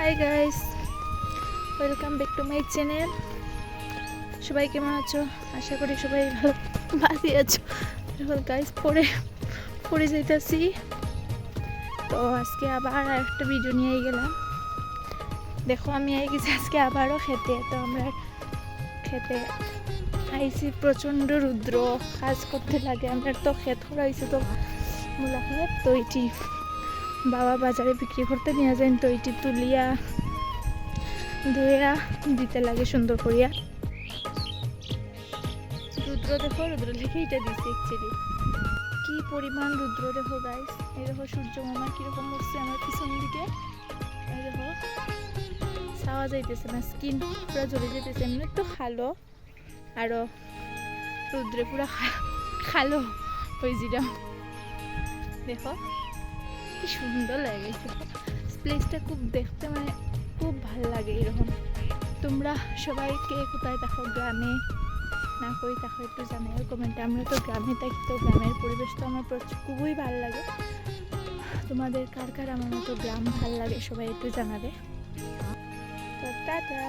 Hi guys, welcome back to my channel. সবাই কেমন আছো? আশা করি সবাই ভালো আছো। গাইস পড়ে যাইতেছি, তো আজকে আবার একটা ভিডিও নিয়ে গেলাম। দেখো আমি গেছি আজকে আবারও খেতে। তো আমরা খেতে আইসি, প্রচণ্ড রুদ্র, কাজ করতে লাগে। আমরা তো ক্ষেত করাইছি, তো মূলা ক্ষেত, তো এটি বাবা বাজারে বিক্রি করতে নিয়ে যায়। তো এটি তুলিয়া ধুইয়া দিতে লাগে সুন্দর করিয়া। রুদ্র দেখো, রুদ্র লিখে এটা দিচ্ছে অ্যাকচুয়ালি। কি পরিমাণ রুদ্র দেখো গাইস। এই দেখো সূর্য মামা কিরকম উঠছে আমার পিছন দিকে। এই দেখো ছাওয়া যাইতেছে না, স্কিন পুরো জ্বলে যেতেছে। এমনি তো খালো, আরো রুদ্রে পুরো খালো হয়েছিলাম। দেখো কি সুন্দর লাগে প্লেসটা, খুব দেখতে মানে খুব ভালো লাগে এরকম। তোমরা সবাই কে কোথায় থাকো, গ্রামে না কই থাকো একটু জানাই কমেন্টে। আমরা তো গ্রামে থাকি, তো গ্রামের পরিবেশ তো আমার খুবই ভালো লাগে। তোমাদের কার কার আমার মতো গ্রাম ভালো লাগে সবাই একটু জানাবে। তো টাটা।